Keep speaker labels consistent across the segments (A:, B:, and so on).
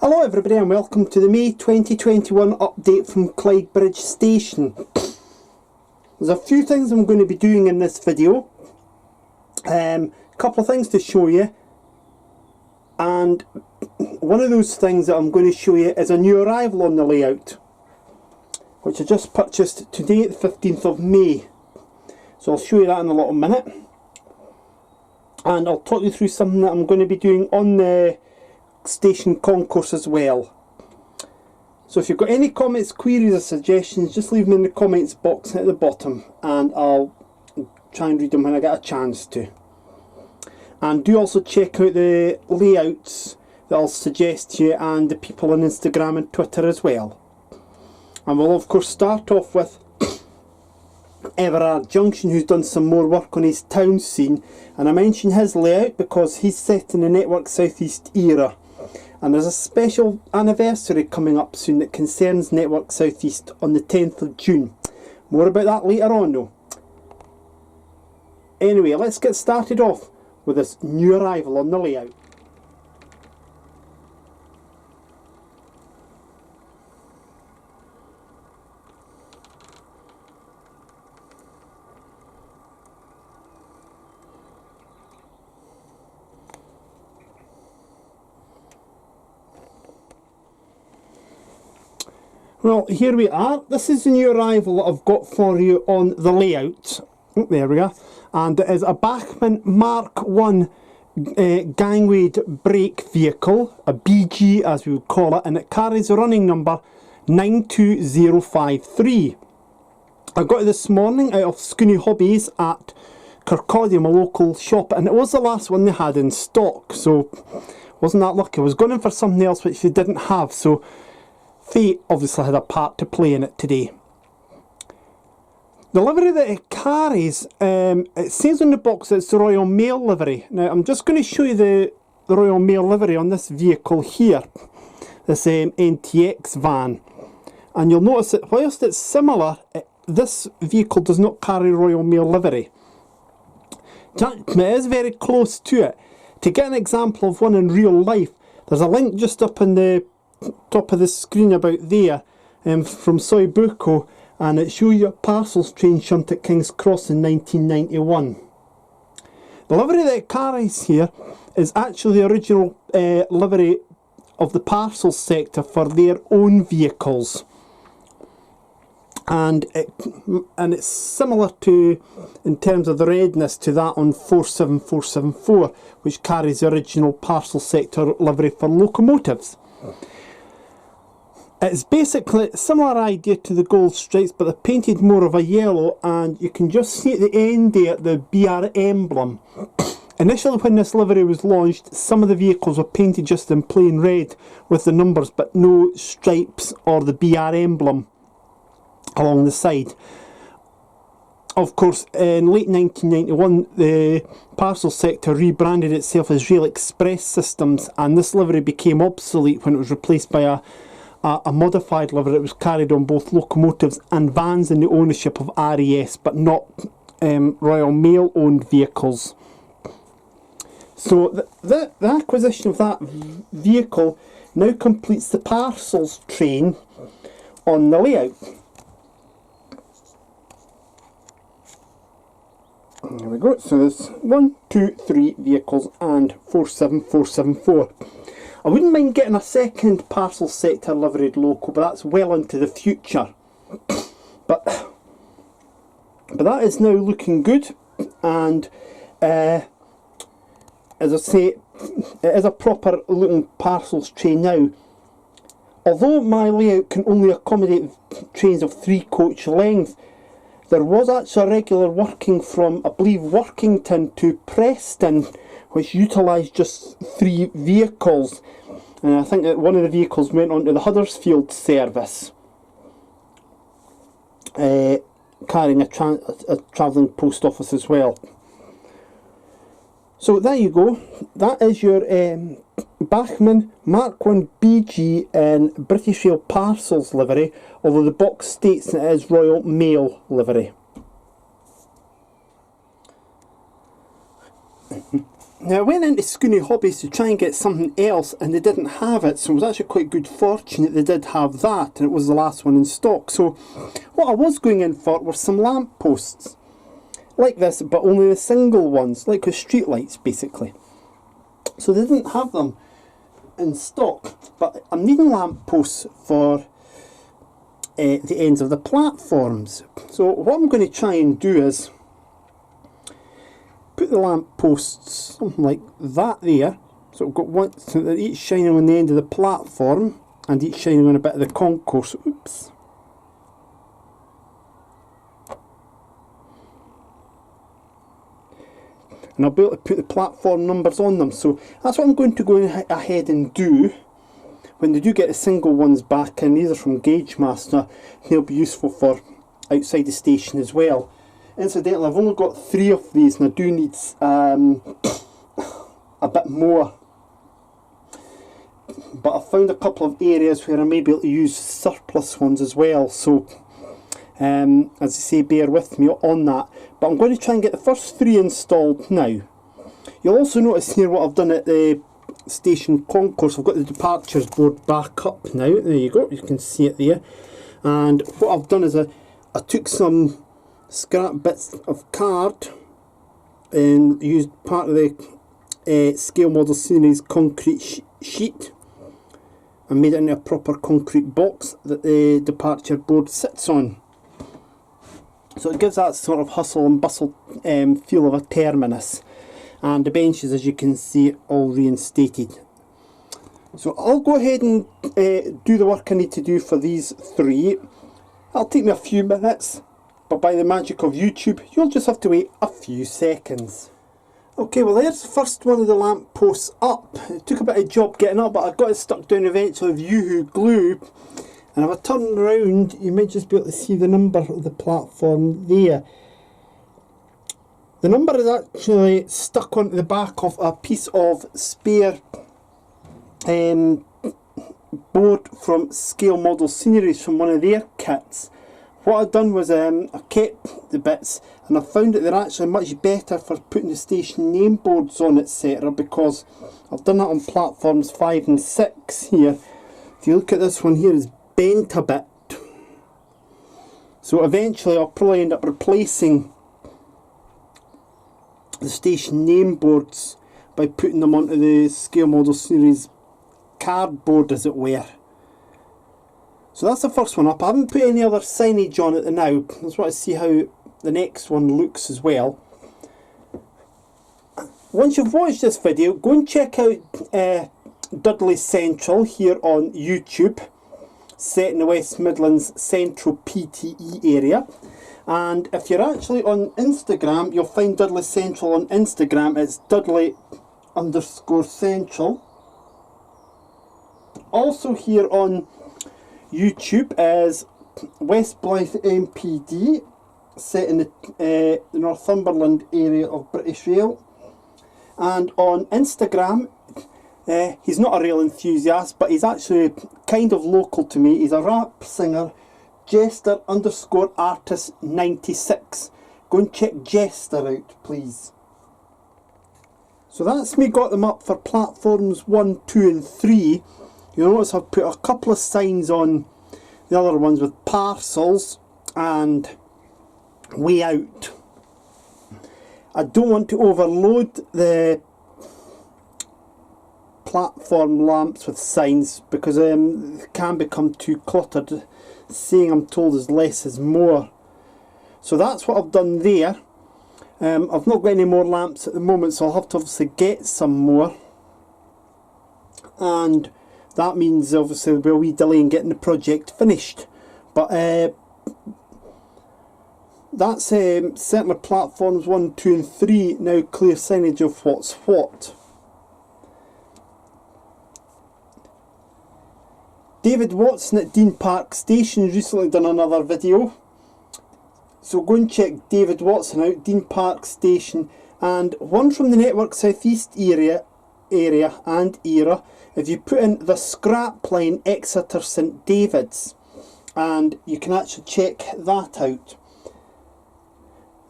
A: Hello everybody and welcome to the May 2021 update from Clydebridge station. There's a few things I'm going to be doing in this video. A couple of things to show you, and one of those things that I'm going to show you is a new arrival on the layout, which I just purchased today, the 15th of May. So I'll show you that in a little minute, and I'll talk you through something that I'm going to be doing on the station concourse as well. So if you've got any comments, queries or suggestions, just leave them in the comments box at the bottom and I'll try and read them when I get a chance to. And do also check out the layouts that I'll suggest to you and the people on Instagram and Twitter as well. And we'll of course start off with Everard Junction, who's done some more work on his town scene, and I mention his layout because he's set in the Network Southeast era. And there's a special anniversary coming up soon that concerns Network Southeast on the 10th of June. More about that later on though. Anyway, let's get started off with this new arrival on the layout. Well, here we are. This is the new arrival that I've got for you on the layout. Oh, there we are. And it is a Bachmann Mark 1 gangway brake vehicle, a BG as we would call it, and it carries the running number 92053. I got it this morning out of Scooney Hobbies at Kirkcaldy, my local shop, and it was the last one they had in stock, so wasn't that lucky. I was going in for something else which they didn't have, so they obviously had a part to play in it today. The livery that it carries, it says on the box that it's the Royal Mail livery. Now I'm just going to show you the Royal Mail livery on this vehicle here, this NTX van. And you'll notice that whilst it's similar, this vehicle does not carry Royal Mail livery. It is very close to it. To get an example of one in real life, there's a link just up in the top of the screen about there from Soy Bucco, and it shows you a parcels train shunt at King's Cross in 1991. The livery that it carries here is actually the original livery of the parcels sector for their own vehicles, and it's similar to, in terms of the redness, to that on 47474, which carries the original parcel sector livery for locomotives. It's basically a similar idea to the gold stripes, but they're painted more of a yellow, and you can just see at the end there the BR emblem. Initially when this livery was launched, some of the vehicles were painted just in plain red with the numbers, but no stripes or the BR emblem along the side. Of course, in late 1991, the parcel sector rebranded itself as Rail Express Systems, and this livery became obsolete when it was replaced by a modified livery that was carried on both locomotives and vans in the ownership of RES, but not Royal Mail owned vehicles. So the acquisition of that vehicle now completes the parcels train on the layout. There we go. So there's 1, 2, 3 vehicles and 47474. I wouldn't mind getting a second parcel sector liveried loco, but that's well into the future. But that is now looking good, and as I say, it is a proper looking parcels train now. Although my layout can only accommodate trains of 3 coach length, there was actually a regular working from, I believe, Workington to Preston, which utilised just 3 vehicles. And I think that one of the vehicles went on to the Huddersfield service, carrying a travelling post office as well. So there you go. That is your Bachmann Mark 1 BG in British Rail Parcels livery, although the box states that it is Royal Mail livery. Now I went into Scooney Hobbies to try and get something else and they didn't have it, so it was actually quite good fortune that they did have that, and it was the last one in stock. So what I was going in for were some lamp posts like this, but only the single ones, like with street lights basically. So they didn't have them in stock, but I'm needing lamp posts for the ends of the platforms. So what I'm going to try and do is put the lamp posts something like that there. So I've got one, so they're each shining on the end of the platform and each shining on a bit of the concourse. Oops. And I'll be able to put the platform numbers on them. So that's what I'm going to go ahead and do when they do get the single ones back in. These are from Gauge Master. They'll be useful for outside the station as well. Incidentally, I've only got 3 of these and I do need a bit more. But I've found a couple of areas where I may be able to use surplus ones as well. So, as I say, bear with me on that. But I'm going to try and get the first 3 installed now. You'll also notice here what I've done at the station concourse. I've got the departures board back up now. There you go, you can see it there. And what I've done is I took some scrap bits of card and used part of the scale model series concrete sheet and made it into a proper concrete box that the departure board sits on. So it gives that sort of hustle and bustle feel of a terminus. And the benches, as you can see, all reinstated. So I'll go ahead and do the work I need to do for these 3. It'll take me a few minutes, but by the magic of YouTube, you'll just have to wait a few seconds. Okay, well there's the first one of the lamp posts up. It took a bit of job getting up, but I got it stuck down eventually with Yoo-hoo glue. And if I turn around, you might just be able to see the number of the platform there. The number is actually stuck onto the back of a piece of spare board from Scale Model Sceneries from one of their kits. What I've done was I kept the bits and I found that they're actually much better for putting the station name boards on, etc., because I've done that on platforms 5 and 6 here. If you look at this one here, it's bent a bit. So eventually I'll probably end up replacing the station name boards by putting them onto the Scale Model Series cardboard, as it were. So that's the first one up. I haven't put any other signage on it now. I just want to see how the next one looks as well. Once you've watched this video, go and check out Dudley Central here on YouTube, set in the West Midlands Central PTE area. And if you're actually on Instagram, you'll find Dudley Central on Instagram. It's Dudley_Central. Also here on YouTube is West Blyth MPD, set in the Northumberland area of British Rail. And on Instagram, he's not a rail enthusiast, but he's actually kind of local to me. He's a rap singer, Jester_Artist96. Go and check Jester out, please. So that's me got them up for platforms 1, 2 and 3. You'll notice I've put a couple of signs on the other ones with parcels and way out. I don't want to overload the platform lamps with signs because they can become too cluttered. Saying I'm told is less is more. So that's what I've done there. I've not got any more lamps at the moment, so I'll have to obviously get some more. And that means obviously there'll be a wee delay in getting the project finished. But that's certainly platforms 1, 2 and 3 now clear signage of what's what. David Watson at Dean Park Station recently done another video. So go and check David Watson out, Dean Park Station, and one from the Network South East area and era. If you put in the scrap line Exeter St David's, and you can actually check that out.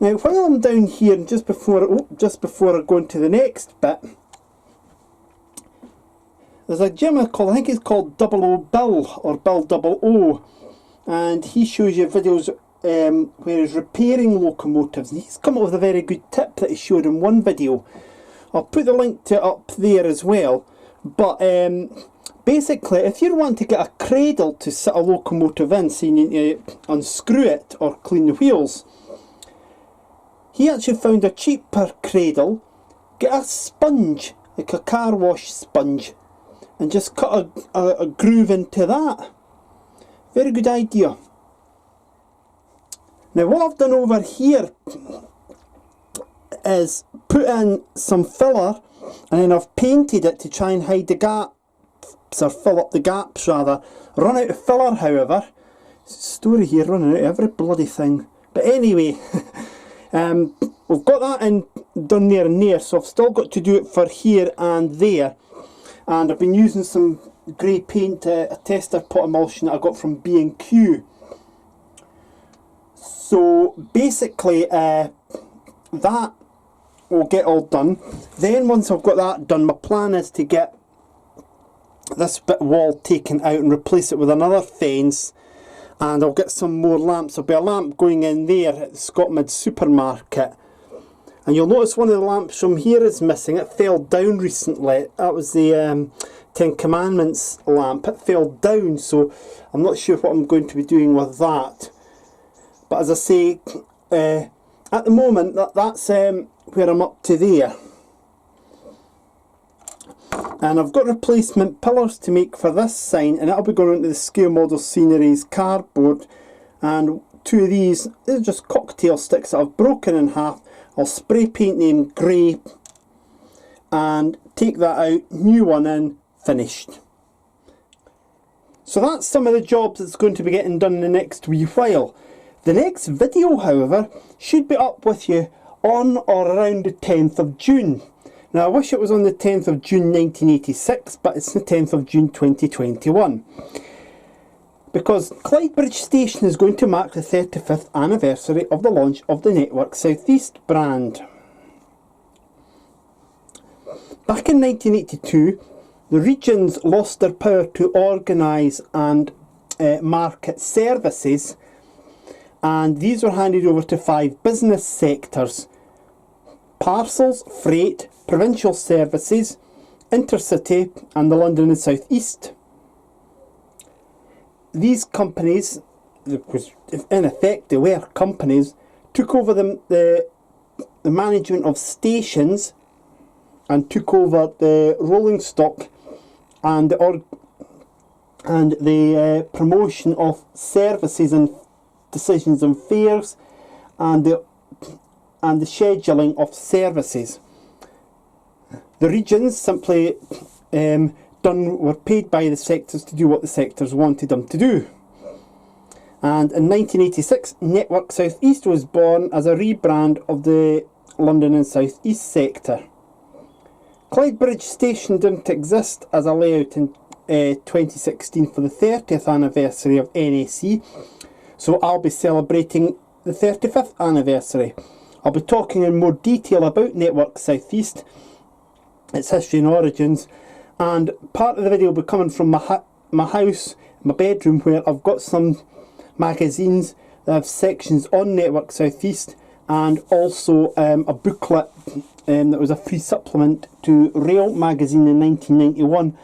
A: Now while I'm down here, just before I go into the next bit, there's a gentleman called, I think it's called Double O Bill, or Bill Double O, and he shows you videos where he's repairing locomotives, and he's come up with a very good tip that he showed in one video. I'll put the link to it up there as well, but basically if you want to get a cradle to sit a locomotive in, so you need to unscrew it or clean the wheels, he actually found a cheaper cradle. Get a sponge, like a car wash sponge, and just cut a groove into that. Very good idea. Now what I've done over here is put in some filler, and then I've painted it to try and hide the gaps, or fill up the gaps rather. Run out of filler however. Story here, running out of every bloody thing. But anyway, we've got that in done there and there, so I've still got to do it for here and there. And I've been using some grey paint, a tester pot emulsion that I got from B&Q. So basically that will get all done. Then once I've got that done, my plan is to get this bit wall taken out and replace it with another fence, and I'll get some more lamps. There'll be a lamp going in there at the Scotmid supermarket, and you'll notice one of the lamps from here is missing. It fell down recently. That was the Ten Commandments lamp. It fell down, so I'm not sure what I'm going to be doing with that. But as I say, at the moment that's where I'm up to there. And I've got replacement pillars to make for this sign, and that'll be going into the Scale Model Sceneries cardboard. And two of these are just cocktail sticks that I've broken in half. I'll spray paint them grey and take that out, new one in, finished. So that's some of the jobs that's going to be getting done in the next wee while. The next video, however, should be up with you on or around the 10th of June. Now I wish it was on the 10th of June 1986, but it's the 10th of June 2021. Because Clydebridge Station is going to mark the 35th anniversary of the launch of the Network South East brand. Back in 1982, the regions lost their power to organise and market services, and these were handed over to 5 business sectors: parcels, freight, provincial services, intercity, and the London and South East. These companies, because in effect they were companies, took over the management of stations and took over the rolling stock and the promotion of services and decisions and fares, and the scheduling of services. The regions simply were paid by the sectors to do what the sectors wanted them to do. And in 1986, Network South East was born as a rebrand of the London and South East sector. Clydebridge Station didn't exist as a layout in 2016 for the 30th anniversary of NSE, so I'll be celebrating the 35th anniversary. I'll be talking in more detail about Network South East, its history and origins, and part of the video will be coming from my house, my bedroom, where I've got some magazines that have sections on Network South East, and also a booklet that was a free supplement to Rail magazine in 1991,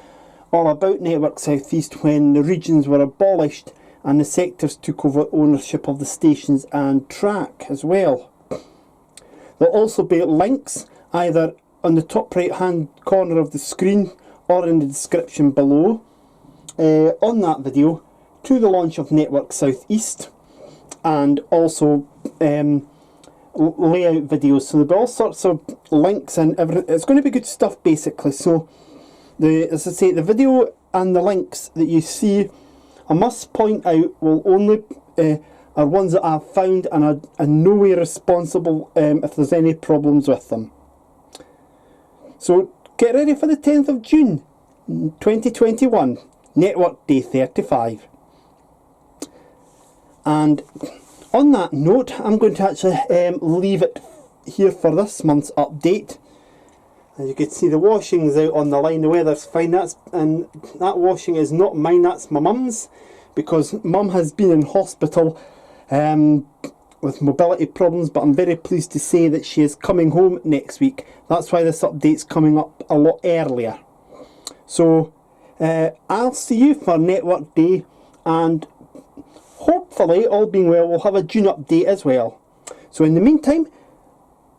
A: all about Network South East when the regions were abolished and the sectors took over ownership of the stations and track as well. There'll also be links either on the top right hand corner of the screen or in the description below on that video to the launch of Network South East, and also layout videos. So there'll be all sorts of links and everything. It's going to be good stuff basically. So as I say, the video and the links that you see, I must point out, will only are ones that I've found and are in no way responsible if there's any problems with them. So get ready for the 10th of June 2021, Network Day 35. And On that note, I'm going to actually leave it here for this month's update. As you can see, the washing's out on the line, the weather's fine, and that washing is not mine, that's my mum's, because mum has been in hospital with mobility problems, but I'm very pleased to say that she is coming home next week. That's why this update's coming up a lot earlier. So I'll see you for Network Day, and hopefully, all being well, we'll have a June update as well. So in the meantime,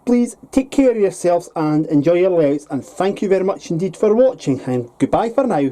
A: please take care of yourselves and enjoy your layouts, and thank you very much indeed for watching, and goodbye for now.